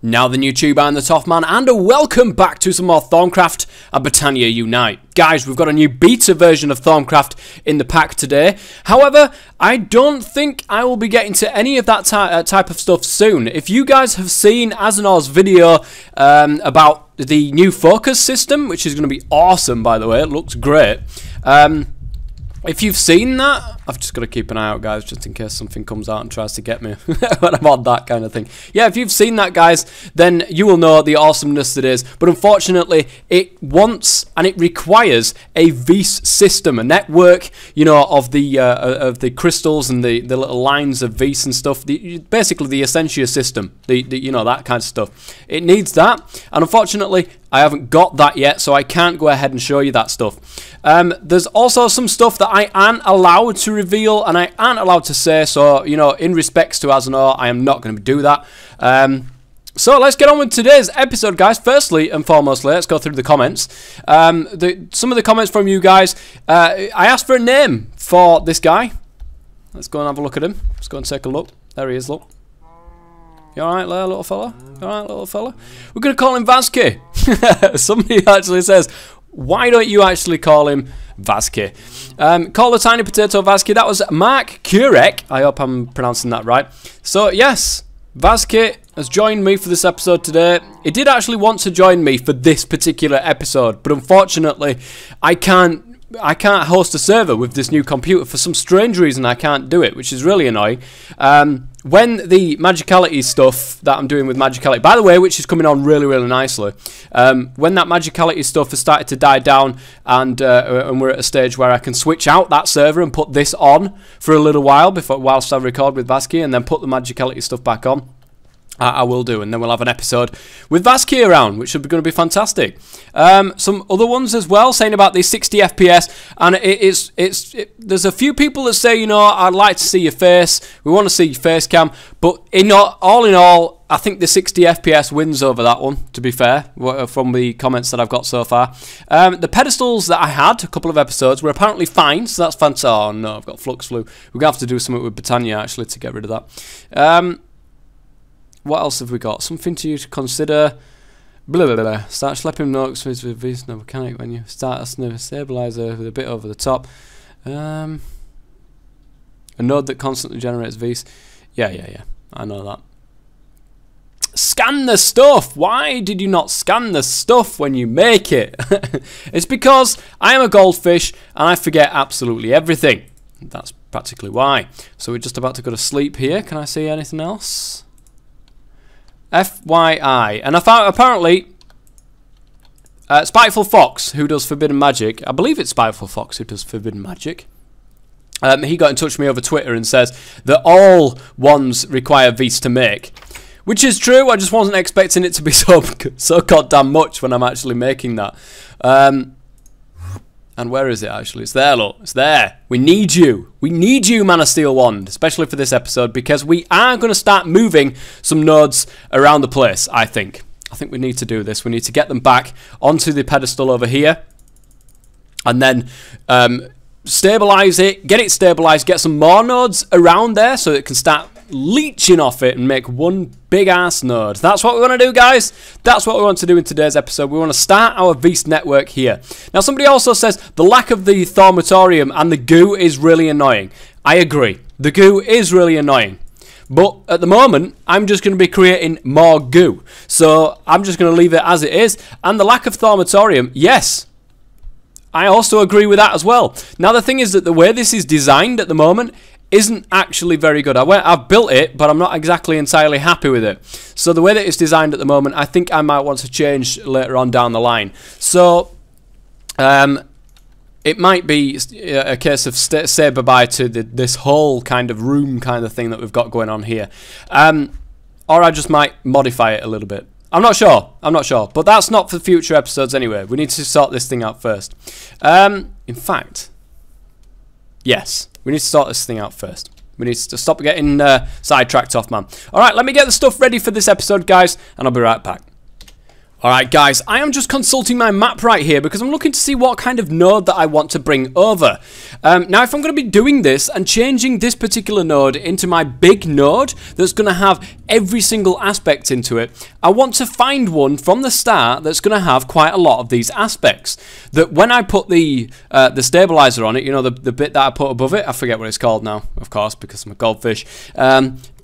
Now the YouTuber and the Tough Man, and welcome back to some more Thaumcraft and Botania Unite. Guys, we've got a new beta version of Thaumcraft in the pack today. However, I don't think I will be getting to any of that type of stuff soon. If you guys have seen Azanor's video about the new focus system, which is going to be awesome, by the way, it looks great. If you've seen that, I've just got to keep an eye out, guys, just in case something comes out and tries to get me when I'm on that kind of thing. Yeah, if you've seen that, guys, then you will know the awesomeness it is. But unfortunately, it wants and it requires a Vis system, a network, you know, of the crystals and the little lines of Vis and stuff. Basically, the Essentia system, you know, that kind of stuff. It needs that, and unfortunately, I haven't got that yet, so I can't go ahead and show you that stuff. There's also some stuff that I aren't allowed to reveal and I aren't allowed to say, so, you know, in respects to Azanor, I am not going to do that. So let's get on with today's episode, guys. Firstly and foremostly, let's go through the comments. Some of the comments from you guys, I asked for a name for this guy. Let's go and have a look at him. Let's go and take a look. There he is, look. You alright there, little fella? You alright, little fella? We're going to call him Vazke. Somebody actually says, why don't you actually call him Vazke? Call the tiny potato Vazke. That was Mark Kurek. I hope I'm pronouncing that right. So, yes, Vazke has joined me for this episode today. He did actually want to join me for this particular episode, but unfortunately, I can't host a server with this new computer. For some strange reason, I can't do it, which is really annoying. When the Magicality stuff that I'm doing with Magicality, by the way, which is coming on really, really nicely, when that Magicality stuff has started to die down and we're at a stage where I can switch out that server and put this on for a little while whilst I record with Vazke and then put the Magicality stuff back on, I will do, and then we'll have an episode with Vazke around, which is going to be fantastic. Some other ones as well, saying about the 60 FPS, and there's a few people that say, you know, I'd like to see your face, we want to see your face cam, but all in all, I think the 60 FPS wins over that one, to be fair, from the comments that I've got so far. The pedestals that I had, a couple of episodes, were apparently fine, so that's fantastic. Oh no, I've got flux flu. We're going to have to do something with Botania, actually, to get rid of that. What else have we got? Something to you to consider. Blah, blah, blah. Start schlepping notes with Vis Network mechanic when you start a stabilizer with a bit over the top. A node that constantly generates Vis. Yeah. I know that. Scan the stuff! Why did you not scan the stuff when you make it? It's because I am a goldfish and I forget absolutely everything. That's practically why. So we're just about to go to sleep here. Can I see anything else? FYI, and I found apparently Spiteful Fox, who does Forbidden Magic, I believe it's Spiteful Fox who does Forbidden Magic, he got in touch with me over Twitter and says that all ones require Vis to make, which is true. I just wasn't expecting it to be so goddamn much when I'm actually making that. And where is it actually? It's there, look. It's there. We need you. We need you, Man of Steel Wand, especially for this episode, because we are going to start moving some nodes around the place, I think. I think we need to do this. We need to get them back onto the pedestal over here. And then stabilize it, get it stabilized, get some more nodes around there so it can start leeching off it and make one big ass node. That's what we want to do, guys. That's what we want to do in today's episode. We want to start our Vis network here. Now, somebody also says the lack of the Thaumatorium and the goo is really annoying. I agree. The goo is really annoying. But at the moment, I'm just going to be creating more goo. So I'm just going to leave it as it is. And the lack of Thaumatorium, yes, I also agree with that as well. Now, the thing is that the way this is designed at the moment isn't actually very good. I've built it, but I'm not exactly entirely happy with it. So the way that it's designed at the moment, I think I might want to change later on down the line. So it might be a case of say bye-bye to this whole kind of room kind of thing that we've got going on here. Or I just might modify it a little bit. I'm not sure. But that's not for future episodes anyway. We need to sort this thing out first. In fact, yes. We need to sort this thing out first. We need to stop getting sidetracked off, man. Alright, let me get the stuff ready for this episode, guys, and I'll be right back. Alright guys, I am just consulting my map right here because I'm looking to see what kind of node that I want to bring over. Now if I'm going to be doing this and changing this particular node into my big node that's going to have every single aspect into it, I want to find one from the start that's going to have quite a lot of these aspects. That when I put the stabilizer on it, you know, the bit that I put above it, I forget what it's called now, of course, because I'm a goldfish.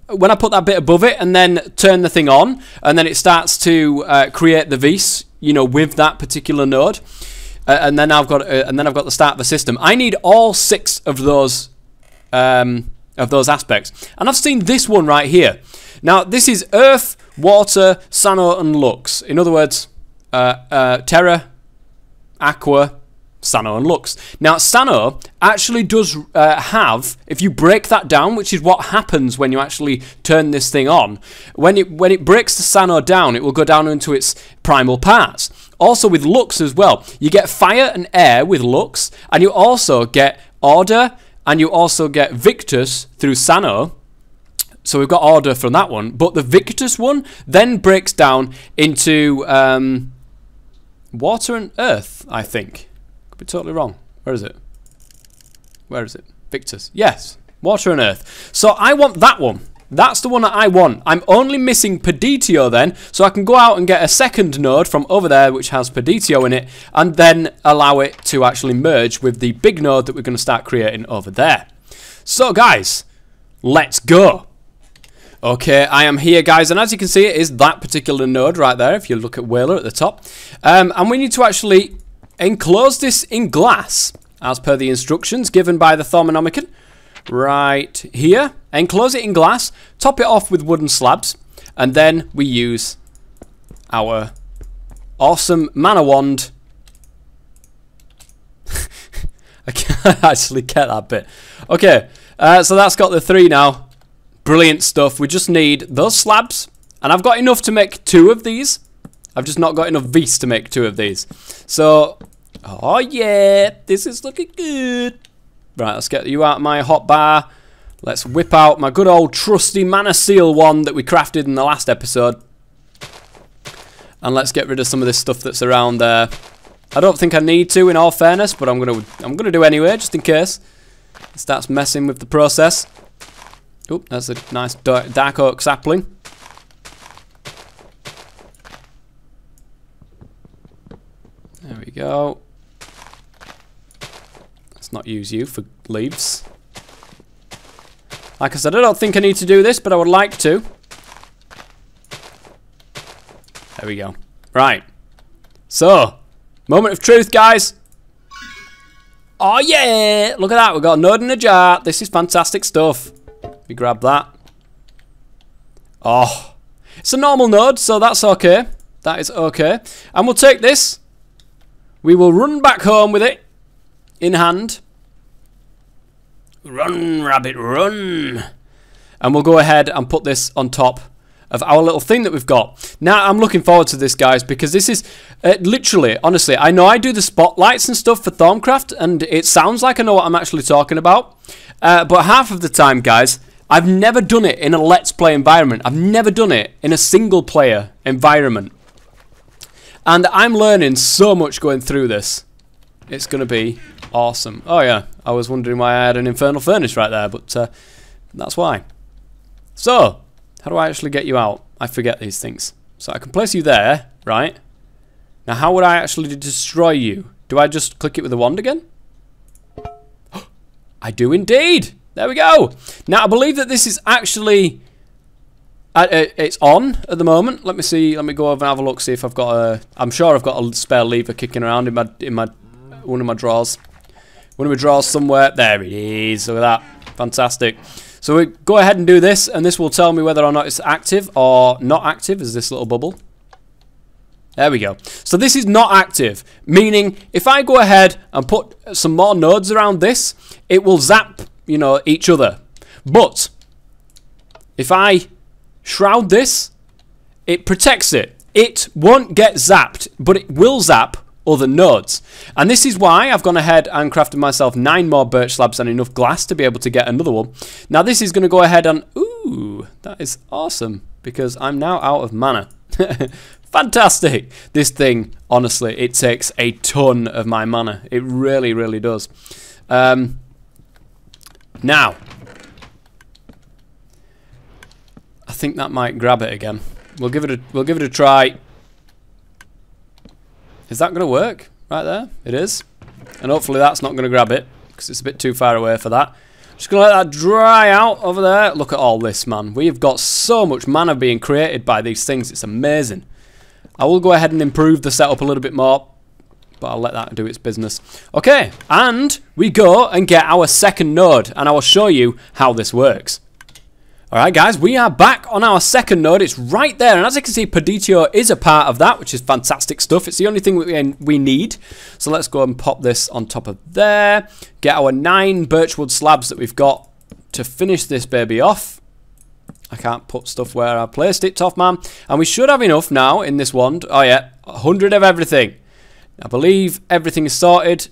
When I put that bit above it and then turn the thing on, and then it starts to create the Vis, you know, with that particular node, and then I've got the start of the system. I need all 6 of those aspects, and I've seen this one right here. Now this is Earth, Water, Sano, and Lux. In other words, Terra, Aqua, Sano and Lux. Now Sano actually does have, if you break that down, which is what happens when you actually turn this thing on, when it breaks the Sano down, it will go down into its primal parts. Also with Lux as well, you get fire and air with Lux, and you also get order, and you also get Victus through Sano. So we've got order from that one, but the Victus one then breaks down into water and earth, I think. Could be totally wrong. Where is it? Where is it? Victus. Yes. Water and earth. So I want that one. That's the one that I want. I'm only missing Peditio then, so I can go out and get a second node from over there which has Peditio in it, and then allow it to actually merge with the big node that we're going to start creating over there. So guys, let's go. Okay, I am here guys, and as you can see it is that particular node right there if you look at Whaler at the top. And we need to actually enclose this in glass, as per the instructions given by the Thaumcraft. Right here. Enclose it in glass, top it off with wooden slabs, and then we use our awesome mana wand. I can't actually get that bit. Okay, so that's got the 3 now. Brilliant stuff. We just need those slabs, and I've got enough to make 2 of these. I've just not got enough Vis to make 2 of these. So, oh yeah, this is looking good. Right, let's get you out of my hotbar. Let's whip out my good old trusty mana seal one that we crafted in the last episode. And let's get rid of some of this stuff that's around there. I don't think I need to, in all fairness, but I'm gonna do anyway, just in case it starts messing with the process. Oop, that's a nice dark oak sapling. There we go. Let's not use you for leaves. Like I said, I don't think I need to do this, but I would like to. There we go. Right. So, moment of truth, guys. Oh yeah! Look at that, we've got a node in a jar. This is fantastic stuff. We grab that. Oh. It's a normal node, so that's okay. That is okay. And we'll take this. We will run back home with it in hand. Run, rabbit, run. And we'll go ahead and put this on top of our little thing that we've got. Now, I'm looking forward to this, guys, because this is literally, honestly, I know I do the spotlights and stuff for Thaumcraft, and it sounds like I know what I'm actually talking about. But half of the time, guys, I've never done it in a Let's Play environment. I've never done it in a single-player environment. And I'm learning so much going through this. It's going to be awesome. Oh yeah, I was wondering why I had an infernal furnace right there, but that's why. So, how do I actually get you out? I forget these things. So I can place you there, right? Now how would I actually destroy you? Do I just click it with the wand again? I do indeed! There we go! Now I believe that this is actually... it's on at the moment. Let me see. Let me go over and have a look. See if I've got a. I'm sure I've got a spare lever kicking around in my one of my drawers. One of my drawers somewhere. There it is. Look at that. Fantastic. So we go ahead and do this, and this will tell me whether or not it's active or not active. Is this little bubble? There we go. So this is not active, meaning if I go ahead and put some more nodes around this, it will zap, you know, each other. But if I shroud this, it protects it. It won't get zapped, but it will zap other nodes. And this is why I've gone ahead and crafted myself 9 more birch slabs and enough glass to be able to get another one. Now this is going to go ahead and... Ooh, that is awesome, because I'm now out of mana. Fantastic. This thing, honestly, it takes a ton of my mana. It really, really does. Now, I think that might grab it again. We'll give it a try. Is that going to work right there? It is. And hopefully that's not going to grab it, because it's a bit too far away for that. Just going to let that dry out over there. Look at all this, man. We've got so much mana being created by these things. It's amazing. I will go ahead and improve the setup a little bit more, but I'll let that do its business. Okay, and we go and get our second node, and I will show you how this works. Alright guys, we are back on our second node. It's right there, and as you can see, Botania is a part of that, which is fantastic stuff. It's the only thing we need. So let's go and pop this on top of there. Get our 9 birchwood slabs that we've got to finish this baby off. I can't put stuff where I placed it, tough man. And we should have enough now in this wand. Oh yeah, 100 of everything. I believe everything is sorted.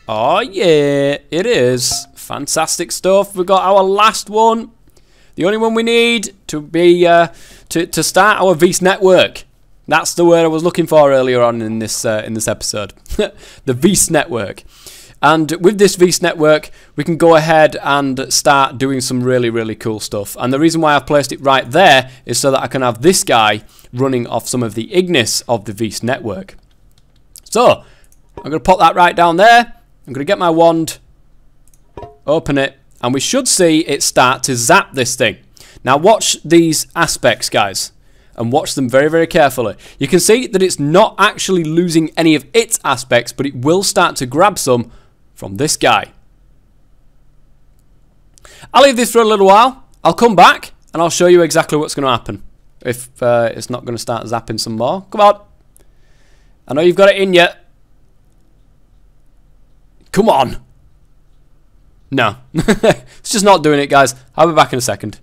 Oh yeah, it is. Fantastic stuff. We've got our last one. The only one we need to be to start our Vis Network. That's the word I was looking for earlier on in this episode. The Vis Network. And with this Vis Network, we can go ahead and start doing some really, really cool stuff. And the reason why I've placed it right there is so that I can have this guy running off some of the Ignis of the Vis Network. So, I'm going to pop that right down there. I'm going to get my wand, open it, and we should see it start to zap this thing. Now watch these aspects, guys, and watch them very, very carefully. You can see that it's not actually losing any of its aspects, but it will start to grab some from this guy. I'll leave this for a little while. I'll come back and I'll show you exactly what's going to happen. If it's not going to start zapping some more. Come on. I know you've got it in yet. Come on. No. It's just not doing it, guys. I'll be back in a second.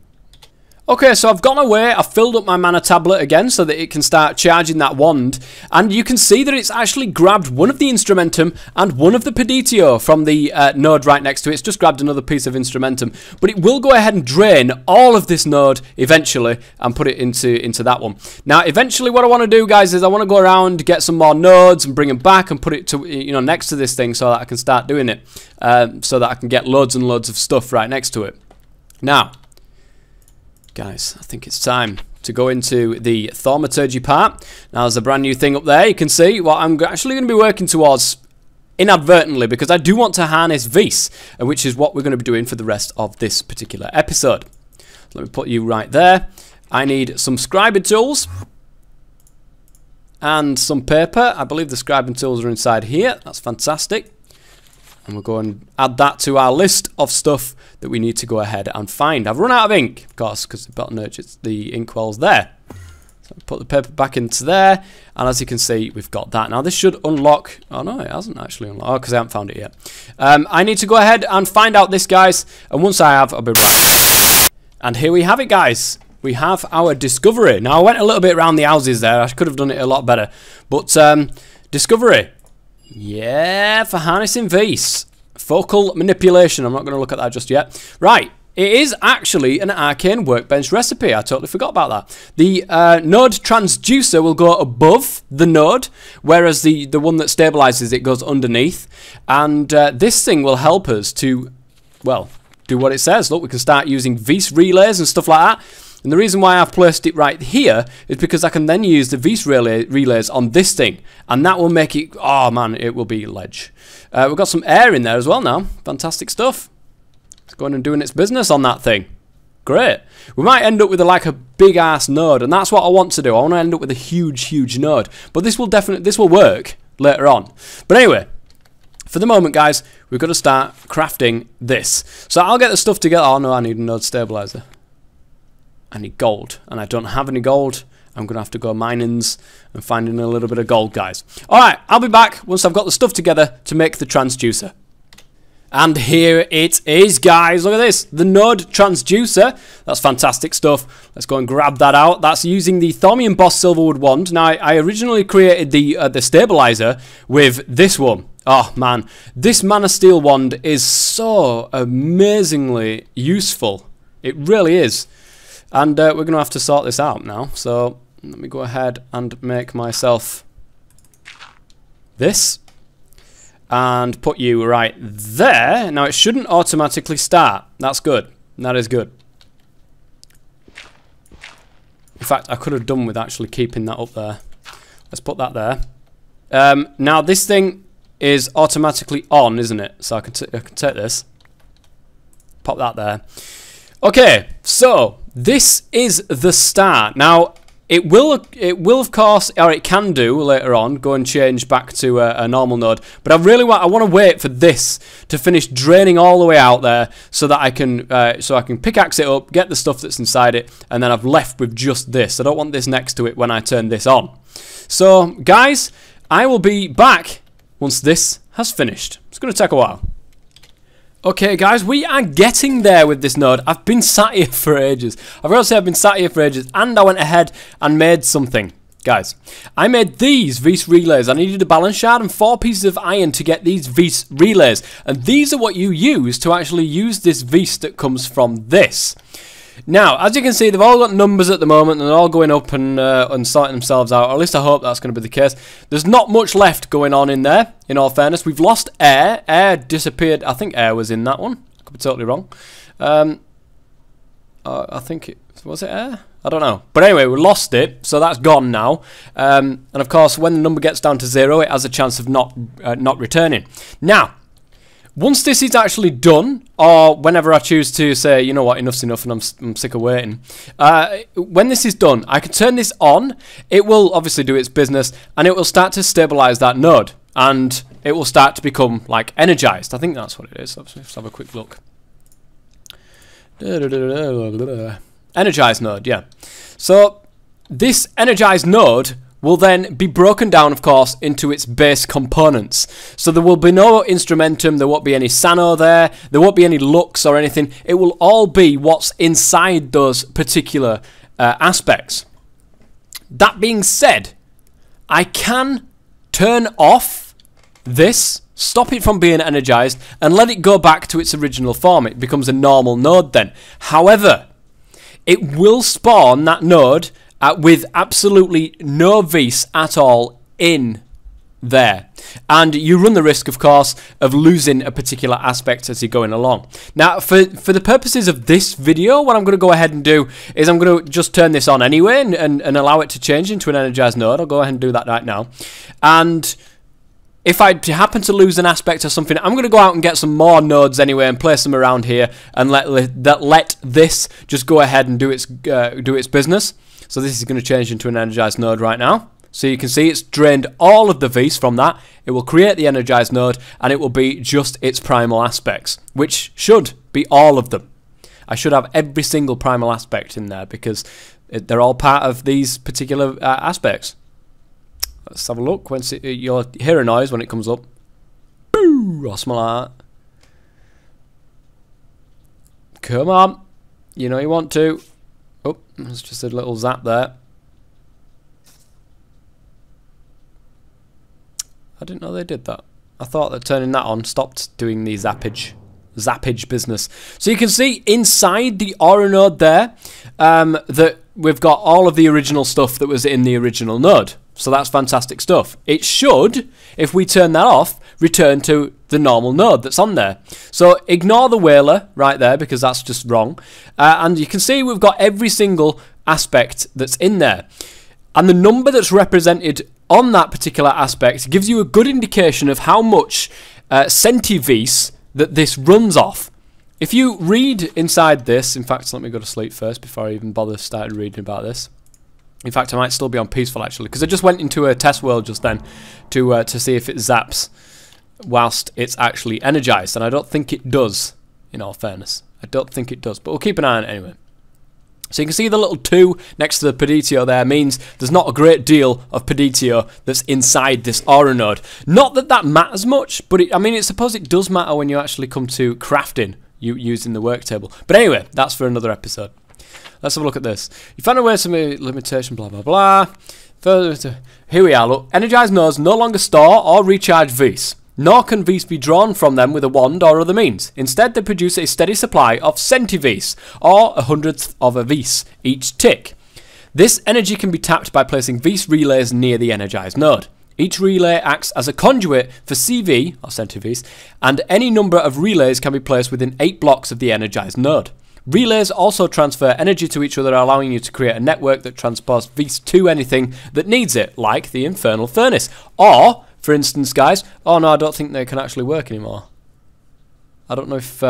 Okay, so I've gone away, I've filled up my mana tablet again so that it can start charging that wand, and you can see that it's actually grabbed one of the Instrumentum and one of the Peditio from the node right next to it. It's just grabbed another piece of Instrumentum, but it will go ahead and drain all of this node eventually and put it into that one. Now, eventually what I want to do, guys, is I want to go around, get some more nodes and bring them back and put it to, next to this thing so that I can start doing it, so that I can get loads and loads of stuff right next to it. Now, guys, I think it's time to go into the thaumaturgy part. Now, there's a brand new thing up there. You can see what I'm actually going to be working towards inadvertently, because I do want to harness Vis, which is what we're going to be doing for the rest of this particular episode. So let me put you right there. I need some scribing tools and some paper. I believe the scribing tools are inside here. That's fantastic. And we'll go and add that to our list of stuff that we need to go ahead and find. I've run out of ink, of course, because the inkwell's there. So put the paper back into there, and as you can see, we've got that. Now, this should unlock... Oh, no, it hasn't actually unlocked. Oh, because I haven't found it yet. I need to go ahead and find out this, guys, and once I have, I'll be right. And here we have it, guys. We have our discovery. Now, I went a little bit around the houses there. I could have done it a lot better. But, discovery. Yeah, for harnessing Vis. Focal manipulation. I'm not going to look at that just yet. Right. It is actually an arcane workbench recipe. I totally forgot about that. The node transducer will go above the node, whereas the one that stabilizes it goes underneath. And this thing will help us to, well, do what it says. Look, we can start using Vis relays and stuff like that. And the reason why I've placed it right here is because I can then use the Vis relays on this thing. And that will make it, oh man, it will be ledge. We've got some air in there as well now. Fantastic stuff. It's going and doing its business on that thing. Great. We might end up with like a big ass node, and that's what I want to do. I want to end up with a huge node. But this will work later on. But anyway, for the moment, guys, we've got to start crafting this. So I'll get the stuff together. Oh no, I need a node stabilizer. I need gold, and I don't have any gold. I'm going to have to go minings and finding a little bit of gold, guys. Alright, I'll be back once I've got the stuff together to make the transducer. And here it is, guys. Look at this. The node transducer. That's fantastic stuff. Let's go and grab that out. That's using the Thaumian Boss Silverwood wand. Now, I originally created the stabilizer with this one. Oh, man. This Mana Steel wand is so amazingly useful. It really is. And we're going to have to sort this out now. So let me go ahead and make myself this. And put you right there. Now it shouldn't automatically start. That's good. That is good. In fact, I could have done with actually keeping that up there. Let's put that there. Now this thing is automatically on, isn't it? So I can take this. Pop that there. Okay, so this is the start. Now it will of course, or it can do later on, go and change back to a normal node. But I want to wait for this to finish draining all the way out there, so that I can pickaxe it up, get the stuff that's inside it, and then I've left with just this. I don't want this next to it when I turn this on. So guys, I will be back once this has finished. It's going to take a while. Okay guys, we are getting there with this node. I've been sat here for ages. I've got to say I've been sat here for ages, and I went ahead and made something. Guys, I made these Vis relays. I needed a balance shard and 4 pieces of iron to get these Vis relays. And these are what you use to actually use this Vis that comes from this. Now, as you can see, they've all got numbers at the moment, and they're all going up and sorting themselves out. Or at least I hope that's going to be the case. There's not much left going on in there, in all fairness. We've lost air. Air disappeared. I think air was in that one. I could be totally wrong. I think it... Was it air? I don't know. But anyway, we lost it, so that's gone now. And of course, when the number gets down to 0, it has a chance of not returning. Now, once this is actually done, or whenever I choose to say, you know what, enough's enough and I'm sick of waiting, when this is done, I can turn this on. It will obviously do its business, and it will start to stabilize that node, and it will start to become like energized. I think that's what it is. Let's have a quick look. Energized node, yeah. So this energized node will then be broken down, of course, into its base components. So there will be no instrumentum, there won't be any sano there won't be any lux or anything. It will all be what's inside those particular aspects. That being said, I can turn off this, stop it from being energized, and let it go back to its original form. It becomes a normal node then. However, it will spawn that node with absolutely no Vis at all in there. And you run the risk, of course, of losing a particular aspect as you're going along. Now, for the purposes of this video, what I'm going to go ahead and do is I'm going to just turn this on anyway and allow it to change into an energized node. I'll go ahead and do that right now. And if I happen to lose an aspect or something, I'm going to go out and get some more nodes anyway and place them around here and let this just go ahead and do its business. So this is going to change into an energized node right now. So you can see it's drained all of the Vis from that. It will create the energized node, and it will be just its primal aspects, which should be all of them. I should have every single primal aspect in there because they're all part of these particular aspects. Let's have a look. You'll hear a noise when it comes up. Boo! Or smell like that. Come on. You know you want to. Oh, there's just a little zap there. I didn't know they did that. I thought that turning that on stopped doing the zappage business. So you can see inside the aura node there that we've got all of the original stuff that was in the original node. So that's fantastic stuff. It should, if we turn that off, return to the normal node that's on there. So ignore the whaler right there because that's just wrong. And you can see we've got every single aspect that's in there. And the number that's represented on that particular aspect gives you a good indication of how much centivis that this runs off. If you read inside this, in fact, let me go to sleep first before I even bother started reading about this. In fact, I might still be on peaceful actually, because I just went into a test world just then to see if it zaps whilst it's actually energized, and I don't think it does, in all fairness. I don't think it does, but we'll keep an eye on it anyway. So you can see the little 2 next to the Peditio there means there's not a great deal of Peditio that's inside this aura node. Not that that matters much, but I mean, I suppose it does matter when you actually come to crafting using the work table. But anyway, that's for another episode. Let's have a look at this. You found a way to limitation, blah, blah, blah. Further, here we are, look. Energized nodes no longer store or recharge Vis, nor can Vis be drawn from them with a wand or other means. Instead, they produce a steady supply of centivis, or 1/100th of a Vis, each tick. This energy can be tapped by placing Vis relays near the energized node. Each relay acts as a conduit for CV, or CentiVis, and any number of relays can be placed within 8 blocks of the energized node. Relays also transfer energy to each other, allowing you to create a network that transports Vis to anything that needs it, like the infernal furnace. Or, for instance, guys, oh no, I don't think they can actually work anymore. I don't know if...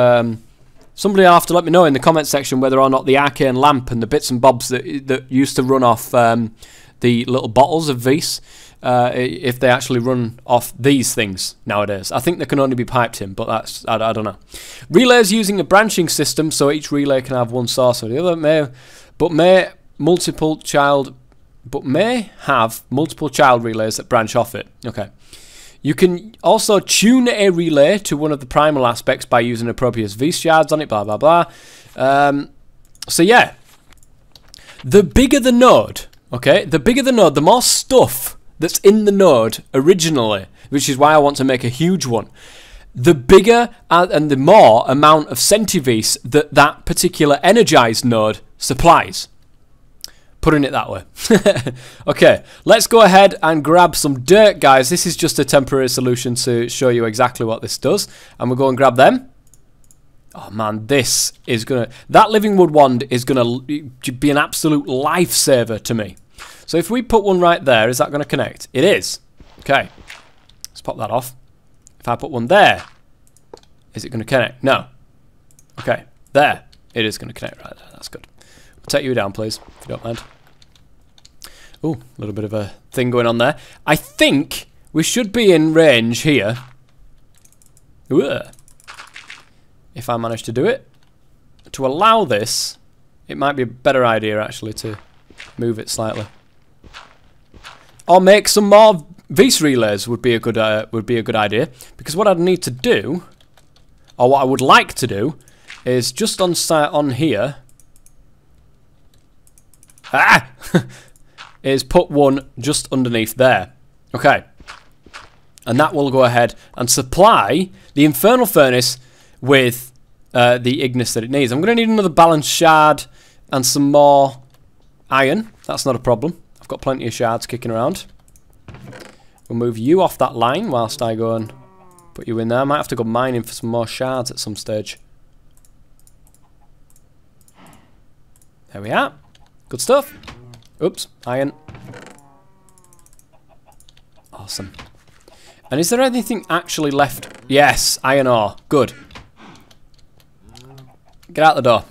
somebody will have to let me know in the comment section whether or not the arcane lamp and the bits and bobs that used to run off the little bottles of Vis, if they actually run off these things nowadays. I think they can only be piped in, but that's I don't know. Relays using a branching system, so each relay can have one source or the other. May have multiple child relays that branch off it. Okay. You can also tune a relay to one of the primal aspects by using appropriate Vis shards on it, blah, blah, blah. So, yeah. The bigger the node, okay, the more stuff that's in the node originally, which is why I want to make a huge one, the bigger and the more amount of CentiVis that particular energized node supplies. Putting it that way. Okay, let's go ahead and grab some dirt, guys. This is just a temporary solution to show you exactly what this does. And we'll go and grab them. Oh man, this is gonna... That living wood wand is gonna be an absolute lifesaver to me. So if we put one right there, is that gonna connect? It is. Okay, let's pop that off. If I put one there, is it gonna connect? No. Okay, there. It is gonna connect right there. That's good. I'll take you down, please, if you don't mind. Oh, a little bit of a thing going on there. I think we should be in range here. Ooh. If I manage to do it. To allow this, it might be a better idea actually to move it slightly. Or make some more Vis relays would be a good idea. Because what I'd need to do, or what I would like to do, is just on here. Ah! Is put one just underneath there. Okay. And that will go ahead and supply the infernal furnace with the Ignis that it needs. I'm going to need another balance shard and some more iron. That's not a problem. I've got plenty of shards kicking around. We'll move you off that line whilst I go and put you in there. I might have to go mining for some more shards at some stage. There we are. Good stuff. Oops, iron. Awesome. And is there anything actually left? Yes, iron ore. Good. Get out the door.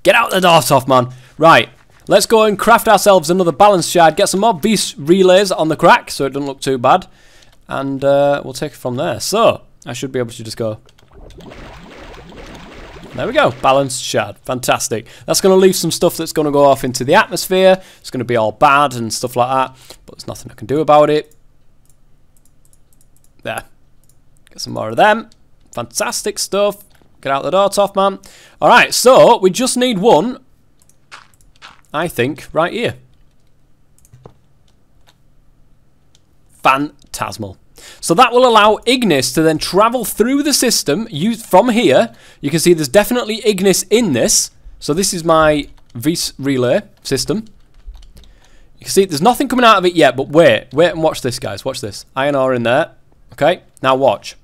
Get out the door, tough man. Right, let's go and craft ourselves another balance shard. Get some more Vis relays on the crack so it doesn't look too bad. And we'll take it from there. So, I should be able to just go... There we go, balanced shard, fantastic. That's going to leave some stuff that's going to go off into the atmosphere. It's going to be all bad and stuff like that, but there's nothing I can do about it. There. Get some more of them. Fantastic stuff. Get out the door, tough man. Alright, so we just need one, I think, right here. Phantasmal. So that will allow Ignis to then travel through the system from here. You can see there's definitely Ignis in this. So this is my Vis relay system. You can see there's nothing coming out of it yet, but wait and watch this, guys. Watch this. Iron ore in there. Okay, now watch.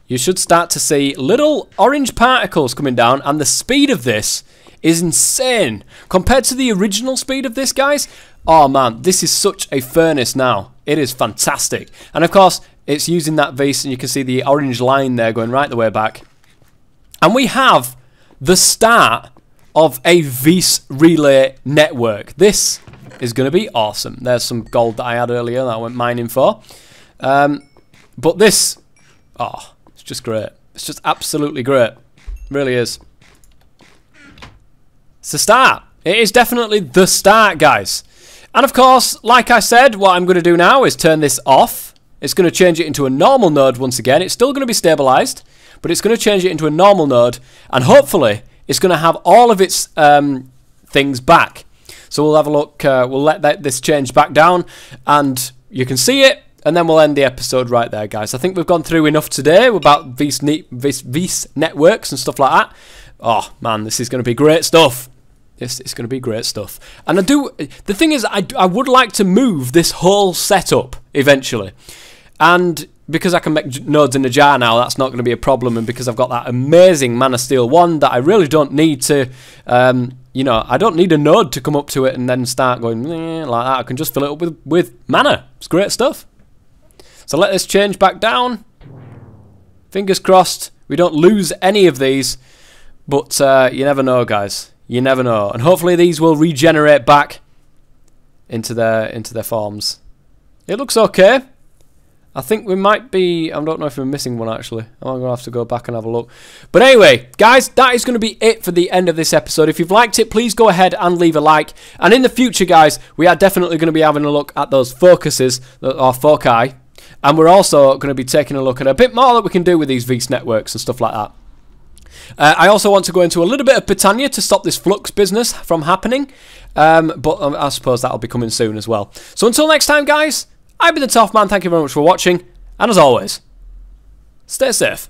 You should start to see little orange particles coming down, and the speed of this is insane. Compared to the original speed of this, guys, oh man, this is such a furnace now. It is fantastic. And of course, it's using that Vis, and you can see the orange line there going right the way back. And we have the start of a Vis relay network. This is going to be awesome. There's some gold that I had earlier that I went mining for. But this, oh, it's just great. It's just absolutely great. It really is. It's the start. It is definitely the start, guys. And of course, like I said, what I'm going to do now is turn this off. It's going to change it into a normal node once again. It's still going to be stabilized, but it's going to change it into a normal node, and hopefully it's going to have all of its things back. So we'll have a look, we'll let this change back down, and you can see it, and then we'll end the episode right there, guys. I think we've gone through enough today about Vis networks and stuff like that. Oh man, this is going to be great stuff. It's going to be great stuff. And the thing is, I would like to move this whole setup eventually. And because I can make nodes in a jar now, that's not going to be a problem. And because I've got that amazing Mana Steel wand that I really don't need to, you know, I don't need a node to come up to it and then start going like that. I can just fill it up with mana. It's great stuff. So let this change back down. Fingers crossed we don't lose any of these. But you never know, guys. You never know. And hopefully these will regenerate back into their forms. It looks okay. I think we might be... I don't know if we're missing one, actually. I'm going to have to go back and have a look. But anyway, guys, that is going to be it for the end of this episode. If you've liked it, please go ahead and leave a like. And in the future, guys, we are definitely going to be having a look at those focuses, or foci. And we're also going to be taking a look at a bit more that we can do with these Vis networks and stuff like that. I also want to go into a little bit of Botania to stop this flux business from happening. But I suppose that'll be coming soon as well. So until next time, guys, I've been the Thaumcraft. Thank you very much for watching. And as always, stay safe.